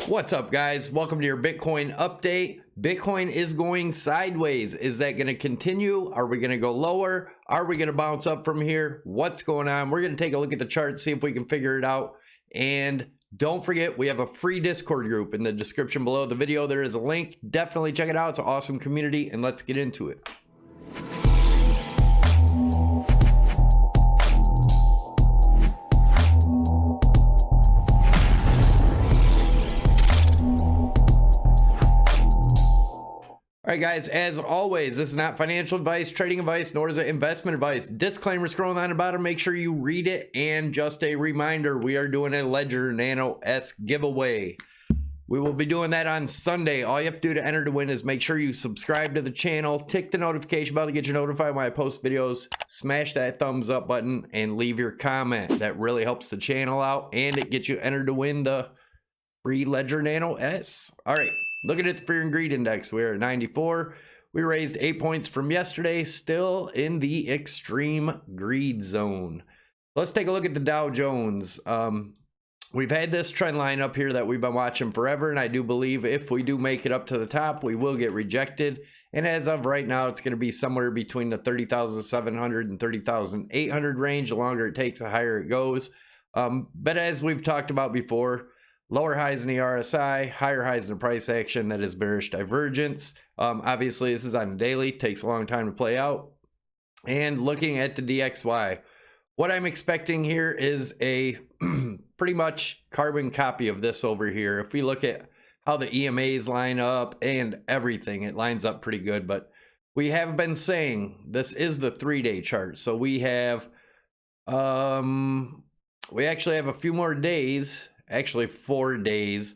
What's up, guys? Welcome to your Bitcoin update. Bitcoin is going sideways. Is that going to continue? Are we going to go lower? Are we going to bounce up from here? What's going on? We're going to take a look at the chart, see if we can figure it out. And don't forget, we have a free Discord group in the description below the video. There is a link. Definitely check it out. It's an awesome community, and let's get into it. All right, guys, as always, this is not financial advice, trading advice, nor is it investment advice. Disclaimer scrolling on the bottom. Make sure you read it. And just a reminder, we are doing a Ledger Nano S giveaway. We will be doing that on Sunday. All you have to do to enter to win is make sure you subscribe to the channel, tick the notification bell to get you notified when I post videos, smash that thumbs up button, and leave your comment. That really helps the channel out, and it gets you entered to win the free Ledger Nano S. All right. Looking at the fear and greed index, we're at 94. We raised 8 points from yesterday, still in the extreme greed zone. Let's take a look at the Dow Jones. We've had this trend line up here that we've been watching forever, and I do believe if we do make it up to the top, we will get rejected. And as of right now, it's going to be somewhere between the 30,700 and 30,800 range. The longer it takes, the higher it goes. But as we've talked about before, lower highs in the RSI, higher highs in the price action, that is bearish divergence. Obviously, this is on a daily, takes a long time to play out. And looking at the DXY, what I'm expecting here is a pretty much carbon copy of this over here. If we look at how the EMAs line up and everything, it lines up pretty good. But we have been saying this is the 3-day chart. So we have, we actually have a few more days. Actually 4 days,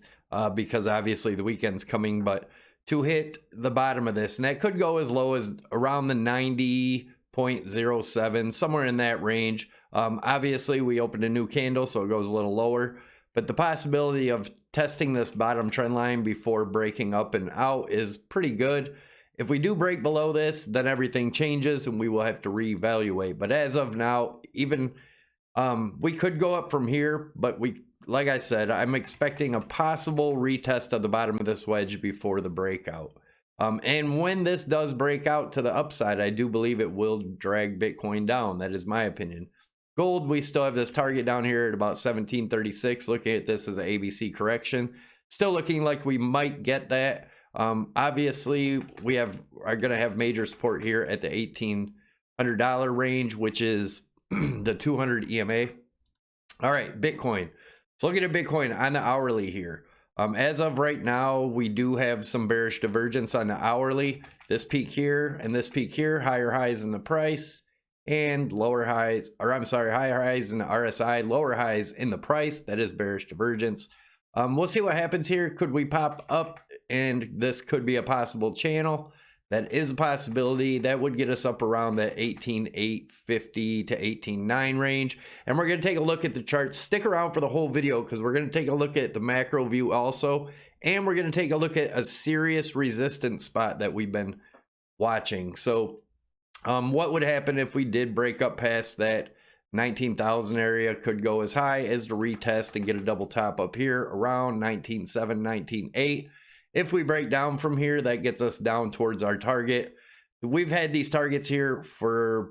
because obviously the weekend's coming, but to hit the bottom of this, and that could go as low as around the 90.07, somewhere in that range. Obviously we opened a new candle, so it goes a little lower, but the possibility of testing this bottom trend line before breaking up and out is pretty good. If we do break below this, then everything changes and we will have to reevaluate. But as of now, even we could go up from here, but like I said, I'm expecting a possible retest of the bottom of this wedge before the breakout. And when this does break out to the upside, I do believe it will drag Bitcoin down. That is my opinion. Gold, we still have this target down here at about 1736. Looking at this as an ABC correction. Still looking like we might get that. Obviously, we are going to have major support here at the $1,800 range, which is the 200 EMA. All right, Bitcoin. So looking at Bitcoin on the hourly here. As of right now, we do have some bearish divergence on the hourly. This peak here and this peak here, higher highs in the price and lower highs, or I'm sorry, higher highs in the RSI, lower highs in the price. That is bearish divergence. We'll see what happens here. Could we pop up and this could be a possible channel? That is a possibility. That would get us up around the 18,850 to 18,900 range. And we're going to take a look at the chart. Stick around for the whole video because we're going to take a look at the macro view also. And we're going to take a look at a serious resistance spot that we've been watching. So what would happen if we did break up past that 19,000 area? Could go as high as to retest and get a double top up here around 19,700, 19,800. If we break down from here, that gets us down towards our target. We've had these targets here for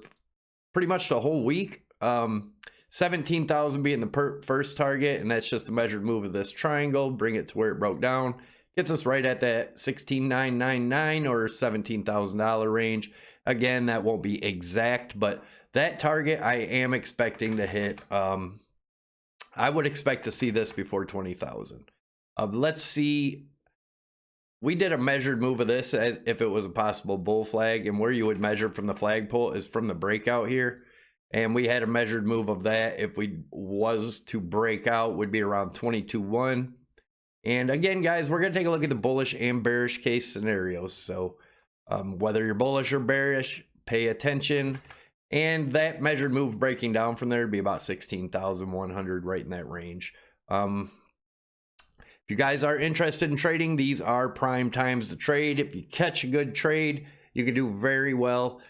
pretty much the whole week. 17,000 being the first target, and that's just a measured move of this triangle. Bring it to where it broke down. Gets us right at that 16,999 or $17,000 range. Again, that won't be exact, but that target I am expecting to hit. I would expect to see this before 20,000. Let's see. We did a measured move of this as if it was a possible bull flag, and where you would measure from the flagpole is from the breakout here. And we had a measured move of that. If we was to break out, would be around 22.1. And again, guys, we're going to take a look at the bullish and bearish case scenarios. So whether you're bullish or bearish, pay attention. And that measured move breaking down from there would be about 16,100, right in that range. If you guys are interested in trading, these are prime times to trade. If you catch a good trade, you can do very well.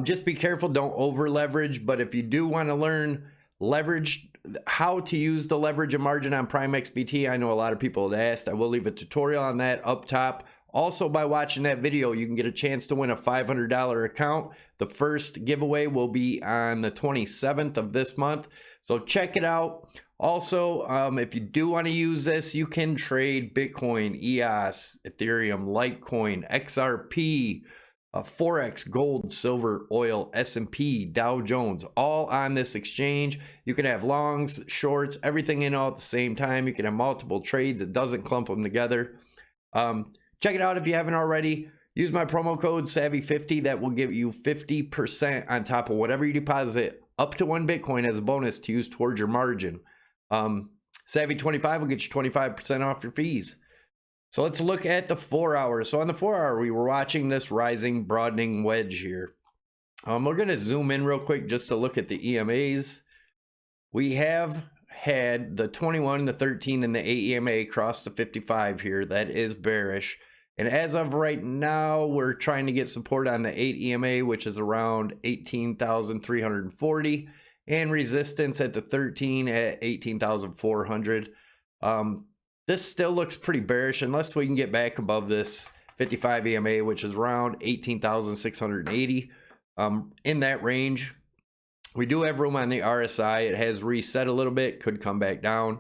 Just be careful, don't over leverage. But if you do want to learn leverage how to use the leverage and margin on Prime XBT. I know a lot of people had asked. I will leave a tutorial on that up top. Also, by watching that video, you can get a chance to win a $500 account. The first giveaway will be on the 27th of this month, so check it out. Also, if you do want to use this, you can trade Bitcoin, EOS, Ethereum, Litecoin, XRP, Forex, gold, silver, oil, S&P, Dow Jones, all on this exchange. You can have longs, shorts, everything in all at the same time. You can have multiple trades. It doesn't clump them together. Check it out if you haven't already. Use my promo code SAVY50. That will give you 50% on top of whatever you deposit up to 1 Bitcoin as a bonus to use towards your margin. Savy25 will get you 25% off your fees. So let's look at the 4 hours. So on the 4 hour, we were watching this rising, broadening wedge here. We're going to zoom in real quick just to look at the EMAs. We have had the 21, the 13, and the 8 EMA cross the 55 here. That is bearish. And as of right now, we're trying to get support on the 8 EMA, which is around 18,340, and resistance at the 13 at 18,400. This still looks pretty bearish unless we can get back above this 55 EMA, which is around 18,680. In that range, we do have room on the RSI. It has reset a little bit, could come back down.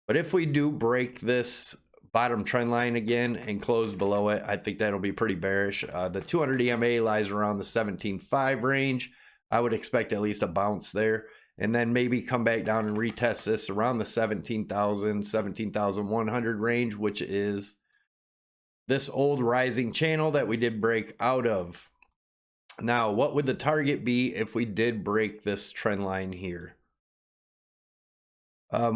But if we do break this bottom trend line again and close below it, I think that'll be pretty bearish. The 200 EMA lies around the 17.5 range. I would expect at least a bounce there, and then maybe come back down and retest this around the 17,000, 17,100 range, which is this old rising channel that we did break out of. Now, what would the target be if we did break this trend line here?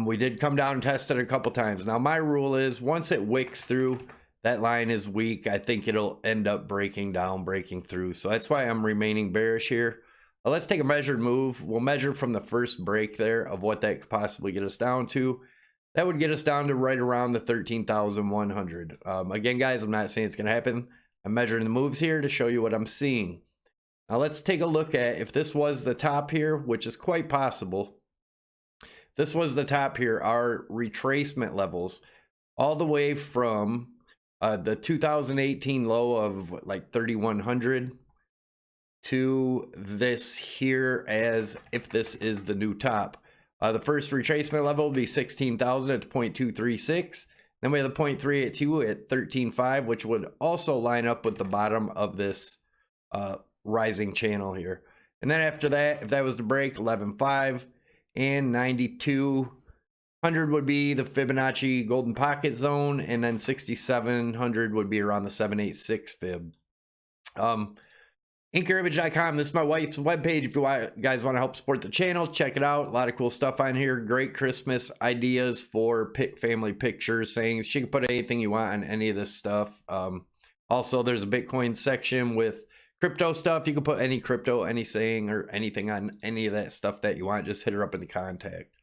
We did come down and test it a couple times. Now, my rule is once it wicks through, that line is weak. I think it'll end up breaking down, breaking through. So that's why I'm remaining bearish here. Let's take a measured move. We'll measure from the first break there of what that could possibly get us down to. That would get us down to right around the 13,100. Again, guys, I'm not saying it's going to happen. I'm measuring the moves here to show you what I'm seeing. Now let's take a look at if this was the top here, which is quite possible. If this was the top here, our retracement levels all the way from the 2018 low of like 3,100 to this here, as if this is the new top. The first retracement level will be 16,000 at 0.236. Then we have the 0.382 at 13.5, which would also line up with the bottom of this rising channel here. And then after that, if that was to break, 11.5 and 9,200 would be the Fibonacci golden pocket zone, and then 6,700 would be around the 786 fib. Anchorimage.com. This is my wife's webpage. If you guys want to help support the channel, check it out. A lot of cool stuff on here. Great Christmas ideas for family pictures, sayings. She can put anything you want on any of this stuff. Also, there's a Bitcoin section with crypto stuff. You can put any crypto, any saying, or anything on any of that stuff that you want. Just hit her up in the contact.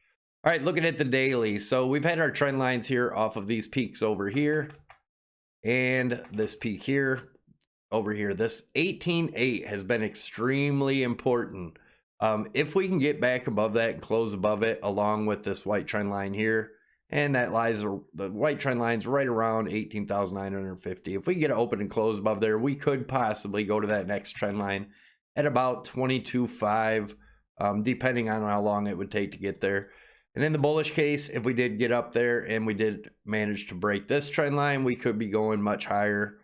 All right, looking at the daily. So we've had our trend lines here off of these peaks over here and this peak here. Over here, this 18.8 has been extremely important. If we can get back above that and close above it, along with this white trend line here, and that lies, the white trend line's right around 18,950. If we can get it open and close above there, we could possibly go to that next trend line at about 22.5, depending on how long it would take to get there. And in the bullish case, if we did get up there and we did manage to break this trend line, we could be going much higher.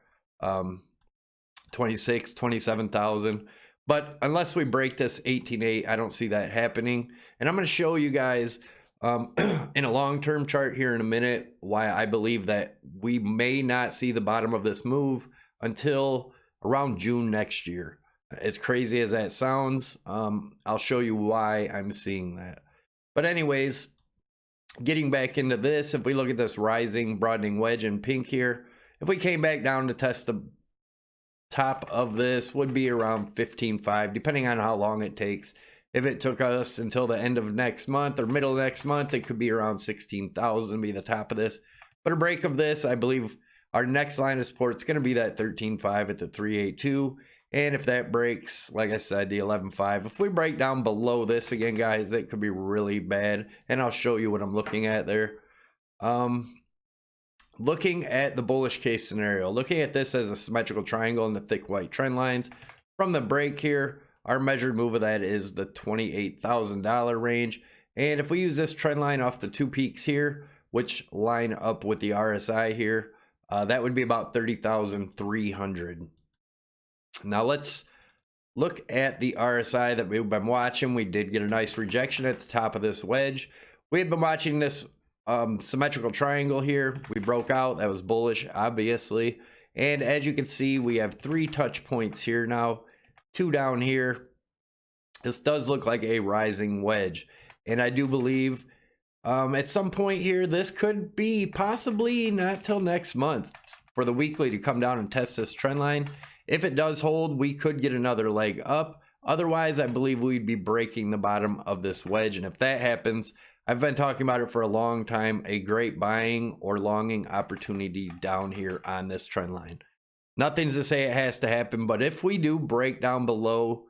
26, 27,000. But unless we break this 18.8, I don't see that happening. And I'm going to show you guys in a long-term chart here in a minute why I believe that we may not see the bottom of this move until around June next year. As crazy as that sounds, I'll show you why I'm seeing that. But anyways, getting back into this, if we look at this rising, broadening wedge in pink here, if we came back down to test the top of this, would be around 15.5, depending on how long it takes. If it took us until the end of next month or middle of next month, it could be around 16,000 be the top of this. But a break of this, I believe our next line of support is going to be that 13.5 at the 382, And if that breaks, like I said, the 11.5, if we break down below this again, guys, it could be really bad. And I'll show you what I'm looking at there. Looking at the bullish case scenario, looking at this as a symmetrical triangle in the thick white trend lines, from the break here, our measured move of that is the $28,000 range. And if we use this trend line off the 2 peaks here, which line up with the RSI here, that would be about 30,300. Now let's look at the RSI that we've been watching. We did get a nice rejection at the top of this wedge. We had been watching this symmetrical triangle here. We broke out. That was bullish, obviously. And as you can see, we have 3 touch points here now, 2 down here. This does look like a rising wedge. And I do believe at some point here, this could be possibly not till next month for the weekly to come down and test this trend line. If it does hold, we could get another leg up. Otherwise, I believe we'd be breaking the bottom of this wedge. And if that happens, I've been talking about it for a long time, a great buying or longing opportunity down here on this trend line. Nothing's to say it has to happen, but if we do break down below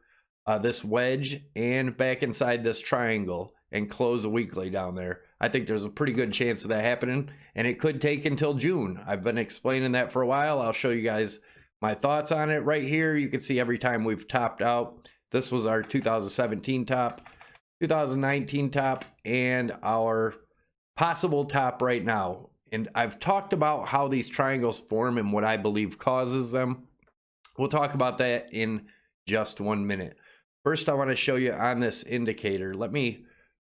this wedge and back inside this triangle and close a weekly down there, I think there's a pretty good chance of that happening, and it could take until June. I've been explaining that for a while. I'll show you guys my thoughts on it right here. You can see every time we've topped out. This was our 2017 top, 2019 top, and our possible top right now. And I've talked about how these triangles form and what I believe causes them. We'll talk about that in just 1 minute. First, I want to show you on this indicator. Let me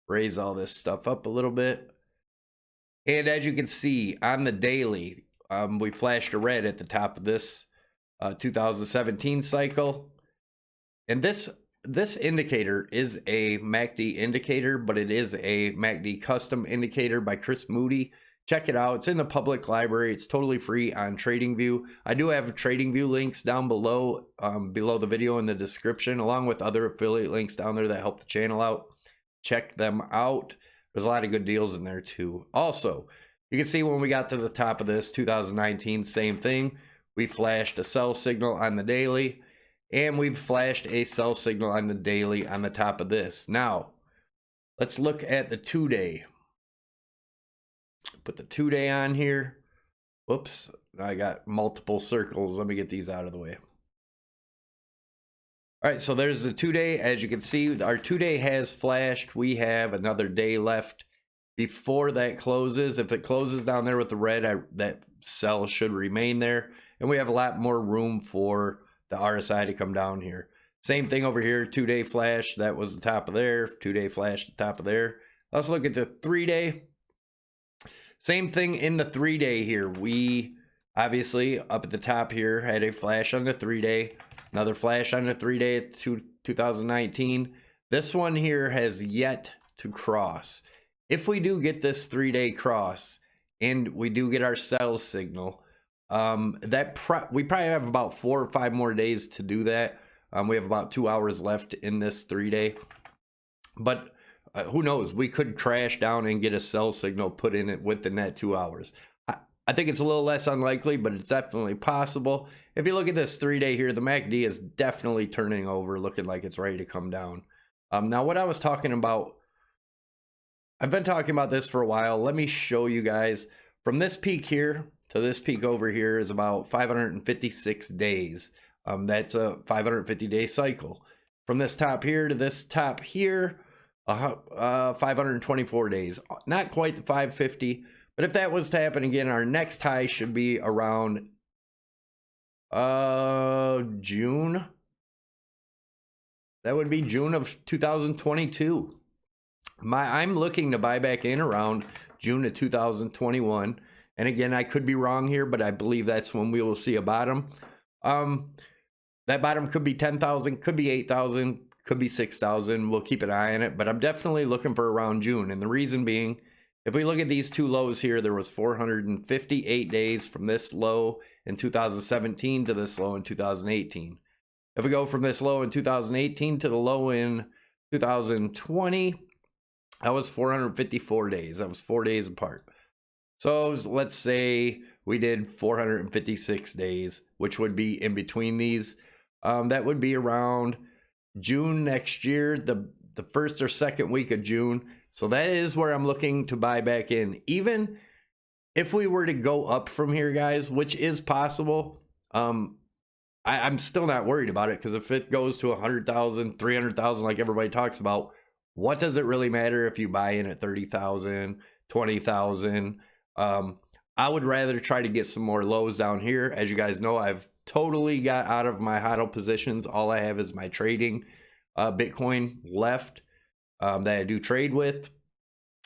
raise all this stuff up a little bit. And as you can see on the daily, we flashed a red at the top of this 2017 cycle. And this indicator is a MACD indicator, but it is a MACD custom indicator by Chris Moody. Check it out. It's in the public library. It's totally free on TradingView. I do have TradingView links down below, below the video in the description, along with other affiliate links down there that help the channel out. Check them out. There's a lot of good deals in there too. Also, you can see when we got to the top of this 2019, same thing. We flashed a sell signal on the daily, and we've flashed a sell signal on the daily on the top of this. Now, let's look at the 2-day. Put the 2-day on here. Whoops, I got multiple circles. Let me get these out of the way. All right, so there's the 2-day. As you can see, our 2-day has flashed. We have another day left before that closes. If it closes down there with the red, that sell should remain there. And we have a lot more room for the RSI to come down here. Same thing over here, 2-day flash. That was the top of there. 2-day flash, the top of there. Let's look at the 3-day. Same thing in the 3-day here. We obviously up at the top here had a flash on the 3-day. Another flash on the 3-day at 2019. This one here has yet to cross. If we do get this 3-day cross and we do get our sell signal, we probably have about 4 or 5 more days to do that. We have about 2 hours left in this 3-day, but who knows? We could crash down and get a sell signal put in it within that 2 hours. I think it's a little less unlikely, but it's definitely possible. If you look at this 3-day here, the MACD is definitely turning over, looking like it's ready to come down. Now, what I was talking about, I've been talking about this for a while. Let me show you guys. From this peak here to this peak over here is about 556 days. That's a 550-day cycle. From this top here to this top here, 524 days. Not quite the 550. But if that was to happen again, our next high should be around June. That would be June of 2022. I'm looking to buy back in around June of 2021. And again, I could be wrong here, but I believe that's when we will see a bottom. That bottom could be 10,000, could be 8,000, could be 6,000. We'll keep an eye on it, but I'm definitely looking for around June. And the reason being, if we look at these two lows here, there was 458 days from this low in 2017 to this low in 2018. If we go from this low in 2018 to the low in 2020, that was 454 days. That was 4 days apart. So let's say we did 456 days, which would be in between these. That would be around June next year, the first or second week of June. So that is where I'm looking to buy back in. Even if we were to go up from here, guys, which is possible, I'm still not worried about it, because if it goes to 100,000, 300,000 like everybody talks about, what does it really matter if you buy in at 30,000, 20,000? I would rather try to get some more lows down here. As you guys know, I've totally got out of my HODL positions. All I have is my trading Bitcoin left that I do trade with,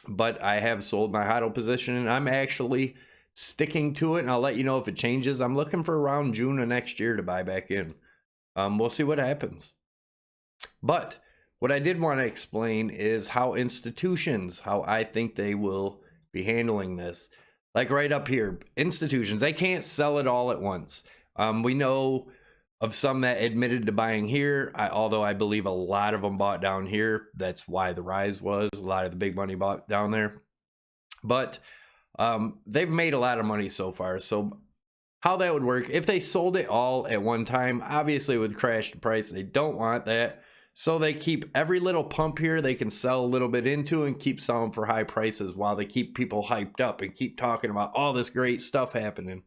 but I have sold my HODL position, and I'm actually sticking to it, and I'll let you know if it changes. I'm looking for around June of next year to buy back in. We'll see what happens. But what I did want to explain is how institutions, how I think they will be handling this. Like right up here, institutions, they can't sell it all at once. We know of some that admitted to buying here, although I believe a lot of them bought down here. That's why the rise was. A lot of the big money bought down there. But they've made a lot of money so far. So how that would work, if they sold it all at one time, obviously it would crash the price. They don't want that. So they keep every little pump here they can sell a little bit into and keep selling for high prices while they keep people hyped up and keep talking about all this great stuff happening.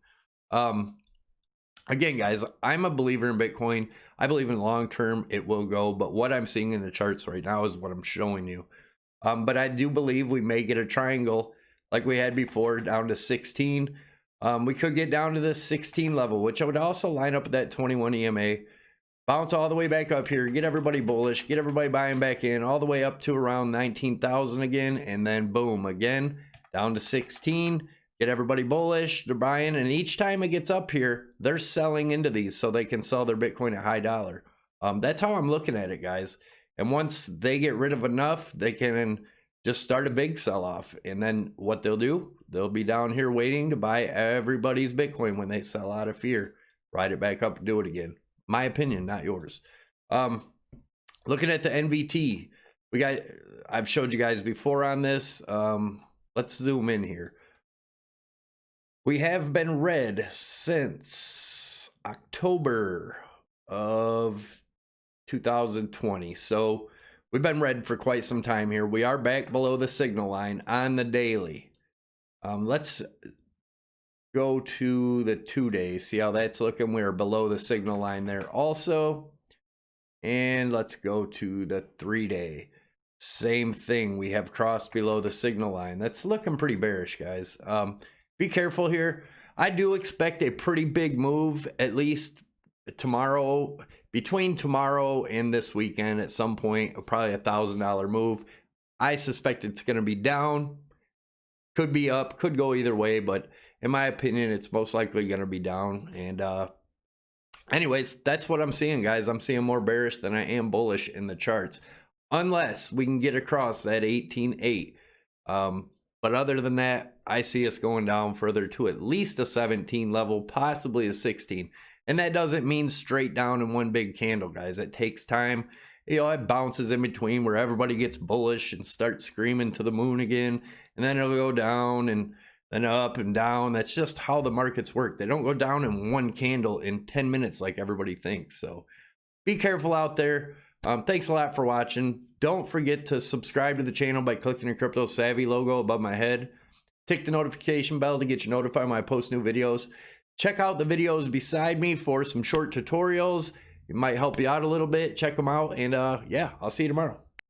Again, guys, I'm a believer in Bitcoin. I believe in long term it will go, but what I'm seeing in the charts right now is what I'm showing you. But I do believe we may get a triangle like we had before down to 16. We could get down to this 16 level, which I would also line up with that 21 EMA. Bounce all the way back up here, get everybody bullish, get everybody buying back in, all the way up to around 19,000 again, and then boom, again, down to 16, get everybody bullish, they're buying, and each time it gets up here, they're selling into these so they can sell their Bitcoin at high dollar. That's how I'm looking at it, guys. And once they get rid of enough, they can just start a big sell-off, and then what they'll do, they'll be down here waiting to buy everybody's Bitcoin when they sell out of fear, ride it back up and do it again. My opinion, not yours. Looking at the NVT, I've showed you guys before on this. Let's zoom in here. We have been red since October of 2020. So we've been red for quite some time here. We are back below the signal line on the daily. Let's go to the 2 days, see how that's looking. We're below the signal line there also. And let's go to the 3 day. Same thing, we have crossed below the signal line. That's looking pretty bearish, guys. Be careful here. I do expect a pretty big move, at least tomorrow, between tomorrow and this weekend at some point, probably $1,000 move. I suspect it's going to be down, could be up, could go either way, but in my opinion, it's most likely going to be down. And anyways, that's what I'm seeing, guys. I'm seeing more bearish than I am bullish in the charts, unless we can get across that 18.8. But other than that, I see us going down further to at least a 17 level, possibly a 16. And that doesn't mean straight down in one big candle, guys. It takes time. You know, it bounces in between where everybody gets bullish and starts screaming to the moon again. And then it'll go down and then up and down. That's just how the markets work. They don't go down in one candle in 10 minutes like everybody thinks. So be careful out there. Thanks a lot for watching. Don't forget to subscribe to the channel by clicking the CryptoSavvy logo above my head. Tick the notification bell to get you notified when I post new videos. Check out the videos beside me for some short tutorials. It might help you out a little bit. Check them out. And yeah, I'll see you tomorrow.